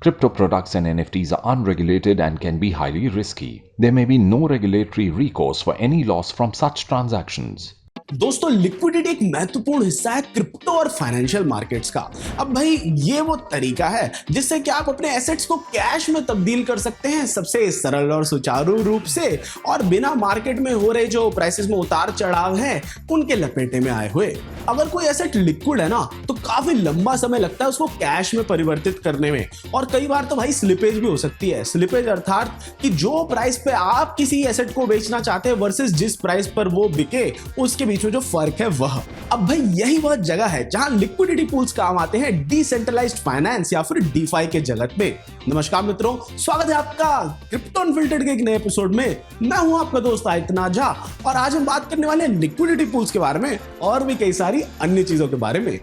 Crypto products and NFTs are unregulated and can be highly risky. There may be no regulatory recourse for any loss from such transactions. दोस्तों liquidity एक महत्वपूर्ण हिस्सा है crypto और financial markets का। अब भाई ये वो तरीका है जिससे कि आप अपने एसेट्स को कैश में तब्दील कर सकते हैं सबसे सरल और सुचारू रूप से, और बिना मार्केट में हो रहे जो प्राइसेस में उतार चढ़ाव है उनके लपेटे में आए हुए। अगर कोई एसेट लिक्विड है ना तो काफी लंबा समय लगता है उसको कैश में परिवर्तित करने में, और कई बार तो भाई स्लिपेज भी हो सकती है। स्लिपेज अर्थात कि जो प्राइस पे आप किसी एसेट को बेचना चाहते हैं वर्सेस जिस प्राइस पर वो बिके उसके बीच में जो फर्क है वह। अब भाई यही वह जगह है जहां लिक्विडिटी पूल्स काम आते हैं डिसेंट्रलाइज्ड फाइनेंस या फिर डीफाई के जगत में। नमस्कार मित्रों, स्वागत है आपका क्रिप्टो अनफिल्टर्ड के एक नए एपिसोड में। मैं हूं आपका दोस्त आदित्य झा और आज हम बात करने वाले हैं लिक्विडिटी पूल्स के बारे में और भी कई सारी अन्य चीजों के बारे में।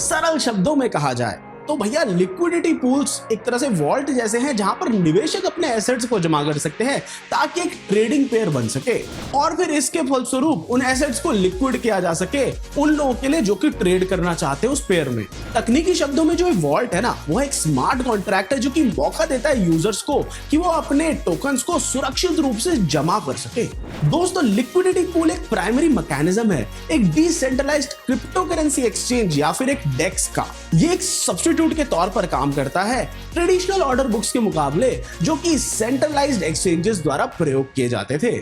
सरल शब्दों में कहा जाए तो भैया लिक्विडिटी पूल्स एक तरह से वॉल्ट जैसे हैं जहां पर निवेशक अपने एसेट्स को जमा कर सकते हैं ताकि एक ट्रेडिंग पेयर बन सके और फिर इसके फलस्वरूप उन एसेट्स को लिक्विड किया जा सके उन लोगों के लिए जो कि ट्रेड करना चाहते हैं उस पेयर में। तकनीकी शब्दों में जो वॉल्ट है ना वो एक स्मार्ट कॉन्ट्रैक्ट है जो कि मौका देता है यूजर्स को कि वो अपने टोकन्स को सुरक्षित रूप से जमा कर सके। दोस्तों लिक्विडिटी पूल एक प्राइमरी मैकेनिज्म है एक डिसेंट्रलाइज्ड क्रिप्टो करेंसी एक्सचेंज या फिर एक डेक्स का। ये एक सब्स्टिट्यूट के तौर पर काम करता है ट्रेडिशनल ऑर्डर बुक्स के मुकाबले जो कि सेंट्रलाइज्ड एक्सचेंजेस द्वारा प्रयोग किए जाते थे।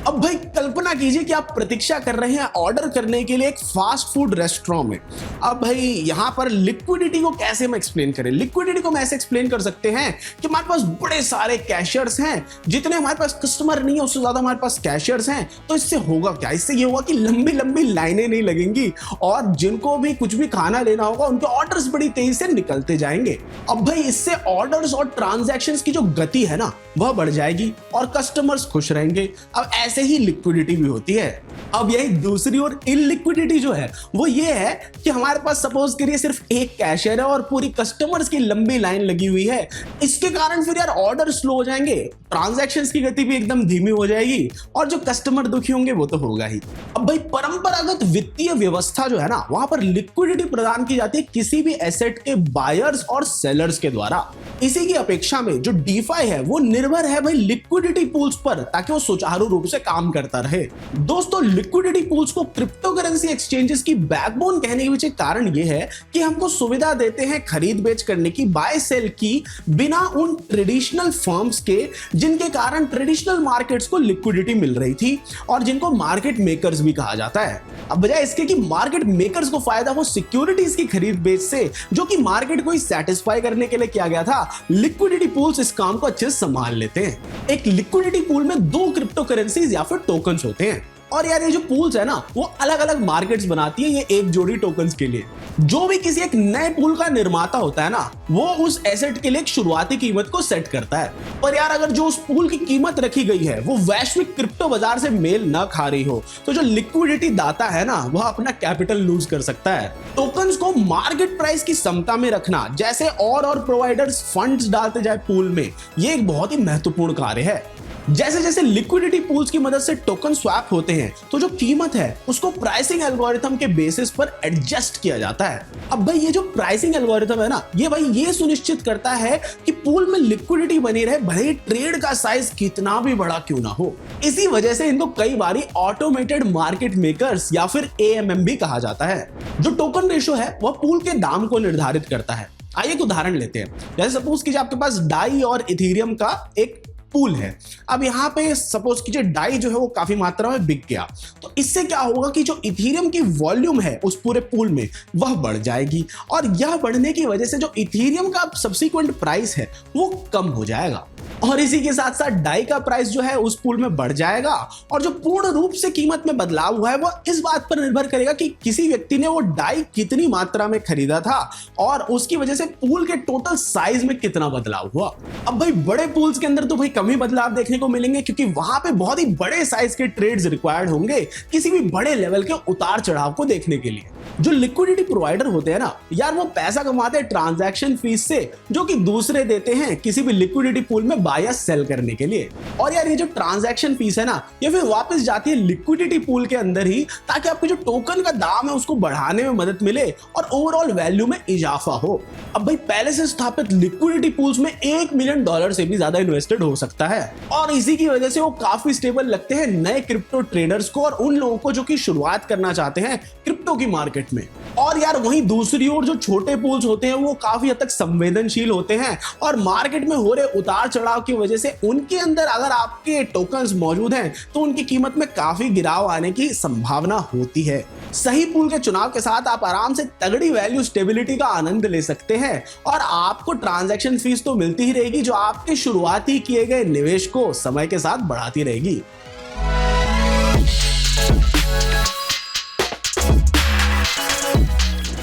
अब भाई कल्पना कीजिए कि आप प्रतीक्षा कर रहे हैं ऑर्डर करने के लिए एक फास्ट फूड रेस्टोरेंट में। अब भाई यहां पर लिक्विडिटी को कैसे हम एक्सप्लेन करें? लिक्विडिटी को हम ऐसे एक्सप्लेन कर सकते हैं कि हमारे पास बड़े सारे कैशियर्स हैं, जितने हमारे पास कस्टमर नहीं है उससे ज्यादा हमारे पास कैशियर्स हैं। तो इससे होगा क्या? इससे ये होगा कि लंबी लंबी लाइनें नहीं लगेंगी और जिनको भी कुछ भी खाना लेना होगा उनके ऑर्डर्स बड़ी तेजी से निकलते जाएंगे। अब भाई इससे ऑर्डर्स और ट्रांजैक्शंस की जो गति है ना वह बढ़ जाएगी और कस्टमर्स खुश रहेंगे। अब ऐसे ही लिक्विडिटी भी होती है। अब यही दूसरी ओर इलिक्विडिटी जो है वो ये है कि हमारे पास सपोज करिए सिर्फ एक कैशियर है और पूरी कस्टमर्स की लंबी लाइन लगी हुई है। इसके कारण फिर यार ऑर्डर स्लो हो जाएंगे, ट्रांजैक्शंस की गति भी एकदम धीमी हो जाएगी और जो कस्टमर दुखी होंगे वो तो होगा ही। अब भाई परंपरागत वित्तीय व्यवस्था जो है ना वहां पर लिक्विडिटी प्रदान की जाती है किसी भी एसेट के बायर्स और सेलर्स के द्वारा। इसी की अपेक्षा में जो डीफाई है वो निर्भर है भाई लिक्विडिटी पूल्स पर ताकि वो सुचारू रूप से काम करता रहे। दोस्तों लिक्विडिटी पूल्स को क्रिप्टो करेंसी एक्सचेंजेस की बैकबोन कहने के पीछे कारण यह है कि हमको सुविधा देते हैं खरीद बेच करने की, बाय सेल की, बिना उन ट्रेडिशनल फर्म्स के जिनके कारण ट्रेडिशनल मार्केट्स को लिक्विडिटी मिल रही थी और जिनको मार्केट मेकर्स भी कहा जाता है। अब बजाय इसके कि मार्केट मेकर्स को फायदा हो सिक्योरिटीज की खरीद बेच से जो कि मार्केट को ही सेटिस्फाई करने के लिए किया गया था, लिक्विडिटी पूल्स इस काम को अच्छे से संभाल लेते हैं। एक लिक्विडिटी पूल में दो क्रिप्टो करेंसीज या फिर टोकन्स होते हैं और यार ये जो पूल्स है ना वो अलग अलग मार्केट्स बनाती है ये एक जोड़ी टोकन्स के लिए। जो भी किसी एक नए पूल का निर्माता होता है ना वो उस एसेट के लिए एक शुरुआती कीमत को सेट करता है, पर यार अगर जो उस पूल की कीमत रखी गई है वो वैश्विक क्रिप्टो बाजार से मेल न खा रही हो तो जो लिक्विडिटी दाता है ना वह अपना कैपिटल लूज कर सकता है। टोकन्स को मार्केट प्राइस की समता में रखना जैसे और प्रोवाइडर्स फंड्स डालते जाए पूल में, ये एक बहुत ही महत्वपूर्ण कार्य है। जैसे जैसे लिक्विडिटी पूल्स की मदद से टोकन स्वैप होते हैं तो जो कीमत है उसको प्राइसिंग एल्गोरिथम के बेसिस पर एडजस्ट किया जाता है। अब भाई ये जो प्राइसिंग एल्गोरिथम है ना ये भाई ये सुनिश्चित करता है कि पूल में लिक्विडिटी बनी रहे भले ही ट्रेड का साइज कितना भी बड़ा क्यों ना हो। इसी वजह से इनको कई बारी ऑटोमेटेड मार्केट मेकर्स या फिर AMM भी कहा जाता है। जो टोकन रेशो है वह पूल के दाम को निर्धारित करता है। आइए एक उदाहरण लेते हैं। जैसे सपोज कीजिए आपके पास डाई और इथेरियम का एक पूल है। अब यहाँ पे सपोज कीजिए डाई जो है वो काफी मात्रा में बिक गया तो इससे क्या होगा कि जो इथेरियम की वॉल्यूम है उस पूरे पूल में वह बढ़ जाएगी और यह बढ़ने की वजह से जो इथेरियम का सब्सिक्वेंट प्राइस है वो कम हो जाएगा। और इसी के साथ साथ डाई का प्राइस जो है उस पूल में बढ़ जाएगा। और जो पूर्ण रूप से कीमत में बदलाव हुआ है वो इस बात पर निर्भर करेगा कि किसी व्यक्ति ने वो डाई कितनी मात्रा में खरीदा था और उसकी वजह से पूल के टोटल साइज में कितना बदलाव हुआ। अब भाई बड़े पूल्स के अंदर तो भाई कम ही बदलाव देखने को मिलेंगे, क्योंकि वहां पे बहुत ही बड़े साइज के ट्रेड्स रिक्वायर्ड होंगे किसी भी बड़े लेवल के उतार चढ़ाव को देखने के लिए। जो लिक्विडिटी प्रोवाइडर होते हैं ना यार, वो पैसा कमाते हैं ट्रांजैक्शन फीस से, जो कि दूसरे देते हैं किसी भी लिक्विडिटी पूल में बाय या सेल करने के लिए। और यार ये जो ट्रांजैक्शन फीस है ना, ये फिर वापस जाती है लिक्विडिटी पूल के अंदर ही, ताकि आपके जो टोकन का दाम है उसको बढ़ाने में मदद मिले और ओवरऑल वैल्यू में इजाफा हो। अब भाई पहले से स्थापित लिक्विडिटी पूल्स में $1 मिलियन से भी ज्यादा इन्वेस्टेड हो सकता है, और इसी की वजह से वो काफी स्टेबल लगते हैं नए क्रिप्टो ट्रेडर्स को और उन लोगों को जो कि शुरुआत करना चाहते हैं क्रिप्टो की मार्केट में। और यार वहीं दूसरी ओर जो छोटे पूल्स होते हैं वो काफी हद तक संवेदनशील होते हैं, और मार्केट में हो रहे उतार चढ़ाव की वजह से उनके अंदर अगर आपके टोकन्स मौजूद हैं तो उनकी कीमत में काफी गिराव आने की संभावना होती है। सही पूल के चुनाव के साथ आप आराम से तगड़ी वैल्यू स्टेबिलिटी का आनंद ले सकते हैं, और आपको ट्रांजैक्शन फीस तो मिलती ही रहेगी जो आपके शुरुआती किए गए निवेश को समय के साथ बढ़ाती रहेगी।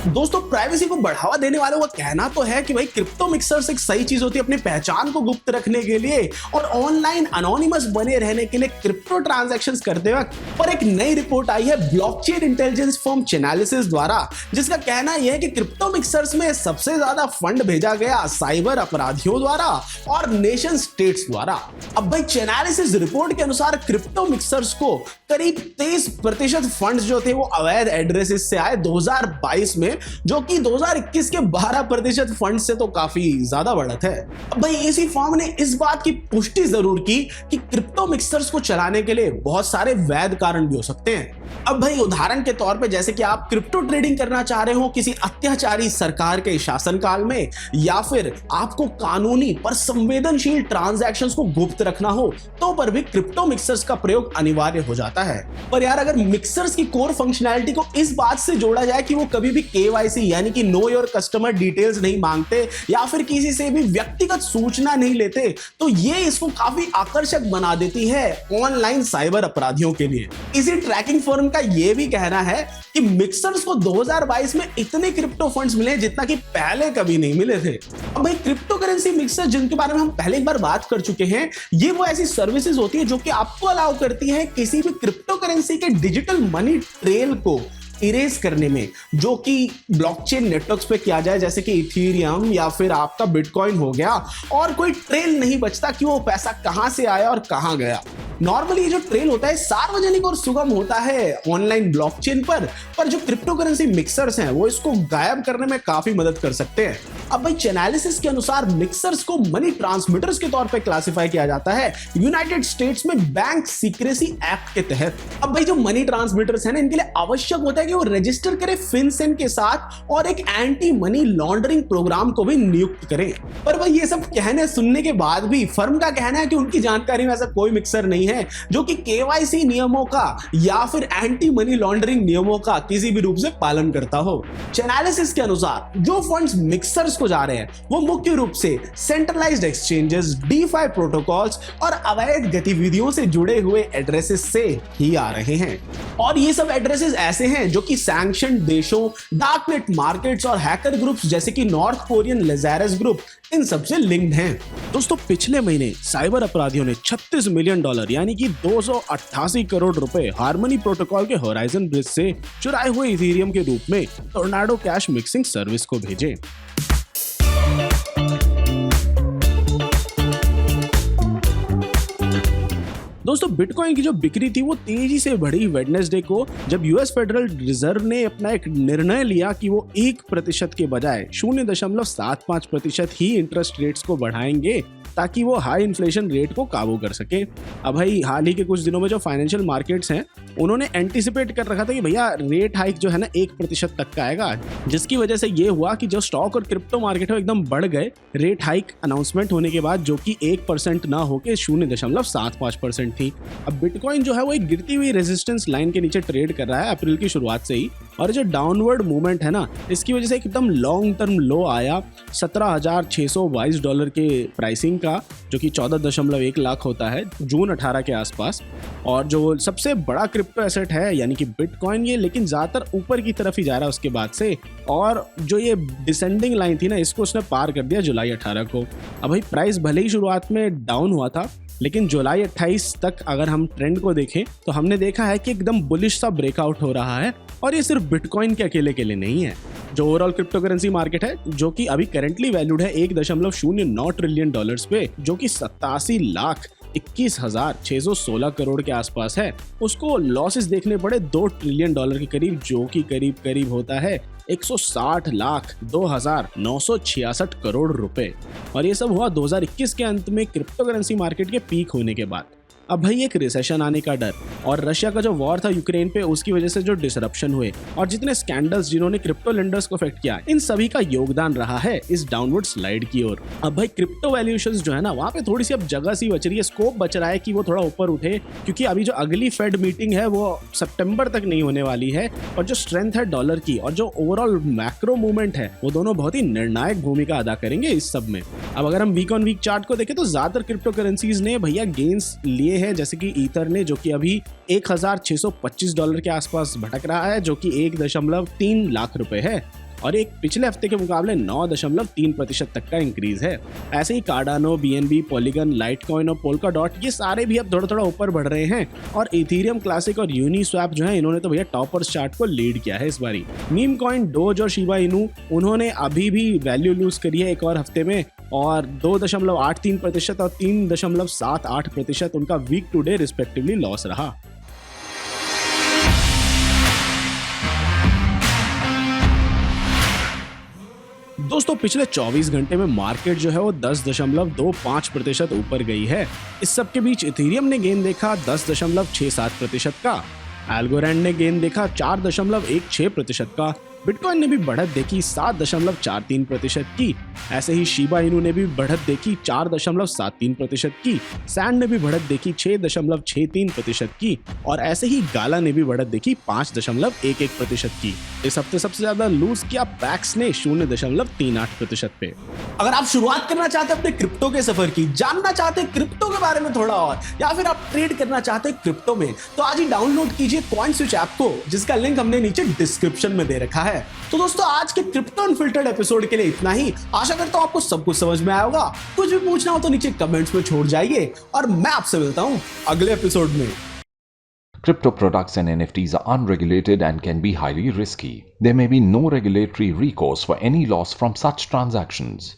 दोस्तों प्राइवेसी को बढ़ावा देने वालों का कहना तो है कि भाई क्रिप्टो मिक्सर्स एक सही चीज होती है अपनी पहचान को गुप्त रखने के लिए और ऑनलाइन अनोनिमस बने रहने के लिए क्रिप्टो ट्रांजैक्शंस करते वक्त। पर एक नई रिपोर्ट आई है ब्लॉकचेन इंटेलिजेंस फर्म चेनालिसिस द्वारा, जिसका कहना यह है कि क्रिप्टो मिक्सर्स में सबसे ज्यादा फंड भेजा गया साइबर अपराधियों द्वारा और नेशन स्टेट्स द्वारा। अब भाई चेनालिसिस रिपोर्ट के अनुसार क्रिप्टो मिक्सर्स को करीब 23% फंड्स जो थे वो अवैध एड्रेसेस से आए 2022 में, जो कि 2021 के 12% फंड से तो काफी ज्यादा बढ़त है। अब भाई इसी फर्म ने इस बात की पुष्टि जरूर की कि क्रिप्टो मिक्सर्स को चलाने के लिए बहुत सारे वैध कारण भी हो सकते हैं। अब भाई उदाहरण के तौर पे जैसे कि आप क्रिप्टो ट्रेडिंग करना चाह रहे हो किसी अत्याचारी सरकार के शासनकाल में, या फिर आपको कानूनी पर संवेदनशील ट्रांजैक्शंस को गुप्त रखना हो, तो पर भी क्रिप्टो मिक्सर्स का प्रयोग अनिवार्य हो जाता है। पर यार अगर मिक्सर्स की कोर फंक्शनैलिटी को इस बात से जोड़ा जाए कि वो कभी भी KYC यानी कि नो योर कस्टमर डिटेल्स नहीं मांगते या फिर किसी से भी व्यक्तिगत सूचना नहीं लेते, तो ये इसको काफी आकर्षक बना देती है ऑनलाइन साइबर अपराधियों के लिए। इसी ट्रैकिंग फर्म का ये भी कहना है कि मिक्सर्स को 2022 में इतने क्रिप्टो फंड्स मिले जितना कि पहले कभी नहीं मिले थे। अब भाई क्रिप्टो करेंसी मिक्सर जिनके बारे में हम पहले एक बार बात कर चुके हैं, ये वो ऐसी सर्विसेज होती है जो कि आपको अलाउ करती है किसी भी क्रिप्टो करेंसी के डिजिटल मनी ट्रेल को इरेज करने में, जो कि ब्लॉकचेन नेटवर्क्स पे किया जाए, जैसे कि इथेरियम या फिर आपका बिटकॉइन हो गया, और कोई ट्रेल नहीं बचता कि वो पैसा कहां से आया और कहां गया। नॉर्मली ये जो ट्रेल होता है सार्वजनिक और सुगम होता है ऑनलाइन ब्लॉकचेन पर जो क्रिप्टो करेंसी मिक्सर्स हैं वो इसको गायब करने में काफी मदद कर सकते हैं। अब भाई चेनालिसिस के अनुसार मिक्सर्स को मनी ट्रांसमिटर्स के तौर पे क्लासिफाई किया जाता है यूनाइटेड स्टेट्स में बैंक सीक्रेसी एक्ट के तहत। अब भाई जो मनी ट्रांसमिटर्स हैं ना, इनके लिए आवश्यक होता है कि वो रजिस्टर करे फिनसेन के साथ और एक एंटी मनी लॉन्ड्रिंग प्रोग्राम को भी नियुक्त करें। पर भाई ये सब कहने सुनने के बाद भी फर्म का कहना है कि उनकी जानकारी में ऐसा कोई मिक्सर नहीं है जो कि KYC नियमों का या फिर एंटी मनी लॉन्ड्रिंग नियमों का किसी भी रूप से पालन करता हो। चेनालिसिस के अनुसार जो फंड्स मिक्सर्स को जा रहे हैं वो मुख्य रूप से सेंट्रलाइज्ड एक्सचेंजेस, DeFi प्रोटोकॉल्स और अवैध गतिविधियों से जुड़े हुए एड्रेसेस से ही आ रहे हैं। और ये सब एड्रेसेस ऐसे हैं जो कि सैंक्शन्ड देशों, डार्कनेट मार्केट्स और हैकर ग्रुप्स जैसे कि नॉर्थ कोरियन लेज़ारस ग्रुप, इन सब से लिंक्ड हैं। दोस्तों पिछले महीने साइबर अपराधियों ने $36 मिलियन यानी कि 288 करोड़ रुपए हार्मनी प्रोटोकॉल के होराइजन ब्रिज से चुराए हुए इथेरियम के रूप में टोर्नाडो कैश मिक्सिंग सर्विस को भेजे। दोस्तों बिटकॉइन की जो बिक्री थी वो तेजी से बढ़ी वेडनेसडे को, जब यूएस फेडरल रिजर्व ने अपना एक निर्णय लिया कि वो 1% के बजाय 0.75% ही इंटरेस्ट रेट्स को बढ़ाएंगे ताकि वो हाई इन्फ्लेशन रेट को काबू कर सके। अब भाई हाल ही के कुछ दिनों में जो फाइनेंशियल मार्केट्स हैं उन्होंने एंटिसिपेट कर रखा था कि भैया रेट हाइक जो है ना 1% तक का आएगा, जिसकी वजह से ये हुआ कि जो स्टॉक और क्रिप्टो मार्केट है एकदम बढ़ गए रेट हाइक अनाउंसमेंट होने के बाद, जो कि 1% ना होकर 0.75% थी। अब बिटकॉइन जो है वो एक गिरती हुई रेजिस्टेंस लाइन के नीचे ट्रेड कर रहा है अप्रैल की शुरुआत से ही, और जो डाउनवर्ड मूवमेंट है ना, इसकी वजह से एकदम लॉन्ग टर्म लो आया $17,622 के प्राइसिंग का, जो कि 14.1 लाख होता है जून 18 के आसपास। और जो सबसे बड़ा क्रिप्टो एसेट है यानी कि बिटकॉइन, ये लेकिन ज़्यादातर ऊपर की तरफ ही जा रहा है उसके बाद से, और जो ये डिसेंडिंग लाइन थी ना, इसको उसने पार कर दिया जुलाई 18 को। अब भाई प्राइस भले ही शुरुआत में डाउन हुआ था, लेकिन जुलाई 28 तक अगर हम ट्रेंड को देखें तो हमने देखा है कि एकदम बुलिश सा ब्रेकआउट हो रहा है। और ये सिर्फ बिटकॉइन के अकेले के लिए नहीं है। जो ओवरऑल क्रिप्टो करेंसी मार्केट है, जो कि अभी करेंटली वैल्यूड है $1.09 ट्रिलियन पे, जो कि 87,21,616 करोड़ के आसपास है, उसको लॉसेस देखने पड़े $2 ट्रिलियन के करीब, जो कि करीब होता है 160,02,966 करोड़ रुपए। और ये सब हुआ 2021 के अंत में क्रिप्टो करेंसी मार्केट के पीक होने के बाद। अब भाई एक रिसेशन आने का डर और रशिया का जो वॉर था यूक्रेन पे, उसकी वजह से जो डिसरप्शन हुए और जितने स्कैंडल्स जिन्होंने क्रिप्टो लेंडर्स को अफेक्ट किया, इन सभी का योगदान रहा है इस डाउनवर्ड स्लाइड की ओर। अब भाई क्रिप्टो वैल्यूएशंस जो है ना, वहाँ पे थोड़ी सी अब जगह सी बच रही है, स्कोप बच रहा है कि वो थोड़ा ऊपर उठे, क्योंकि अभी जो अगली फेड मीटिंग है वो सितंबर तक नहीं होने वाली है। और जो स्ट्रेंथ है डॉलर की और जो ओवरऑल मैक्रो मूवमेंट है, वो दोनों बहुत ही निर्णायक भूमिका अदा करेंगे इस सब में। अब अगर हम वीक ऑन वीक चार्ट को देखें तो ज्यादातर क्रिप्टो करेंसीज ने भैया गेन्स लिए हैं, जैसे कि ईथर ने, जो कि अभी $1,625 के आसपास भटक रहा है, जो कि 1.3 लाख रुपए है, और एक पिछले हफ्ते के मुकाबले 9.3% तक का इंक्रीज है। ऐसे ही कार्डानो, BNB, पॉलीगन, लाइटकॉइन और पोल्काडॉट, ये सारे भी अब थोड़ा ऊपर बढ़ रहे हैं। और इथेरियम क्लासिक और यूनिस्वैप जो है, इन्होंने तो भैया टॉपर्स चार्ट को लीड किया है इस बारी। मीम कॉइन, डोज और शिबा इनू, उन्होंने अभी भी वैल्यू लूज करी है एक और हफ्ते में, और 2.83% और 3.78% उनका week to day respectively loss रहा। दोस्तों पिछले 24 घंटे में मार्केट जो है वो 10.25% ऊपर गई है। इस सब के बीच इथेरियम ने गेन देखा 10.67% का, एल्गोरैंड ने गेन देखा 4.16% का, बिटकॉइन ने भी बढ़त देखी 7.43% की, ऐसे ही शिबा इनू ने भी बढ़त देखी 4.73% की, सैंड ने भी बढ़त देखी 6.63% की, और ऐसे ही गाला ने भी बढ़त देखी 5.11% की। इस हफ्ते सबसे ज्यादा लूज किया पैक्स ने 0.38% पे। अगर आप शुरुआत करना चाहते हैं अपने क्रिप्टो के सफर की, जानना चाहते हैं क्रिप्टो के बारे में थोड़ा और, या फिर आप ट्रेड करना चाहते हैं क्रिप्टो में, तो आज ही डाउनलोड कीजिए कॉइनस्विच ऐप को, जिसका लिंक हमने नीचे डिस्क्रिप्शन में दे रखा है। तो दोस्तों आज के क्रिप्टो अनफिल्टर्ड एपिसोड के लिए इतना ही। आशा करता हूं आपको सब कुछ समझ में आया होगा। कुछ भी पूछना हो तो नीचे कमेंट्स में छोड़ जाइए, और मैं आपसे मिलता हूं अगले एपिसोड में। Crypto products and NFTs are unregulated and can be highly risky. There may be no regulatory recourse for any loss from such transactions.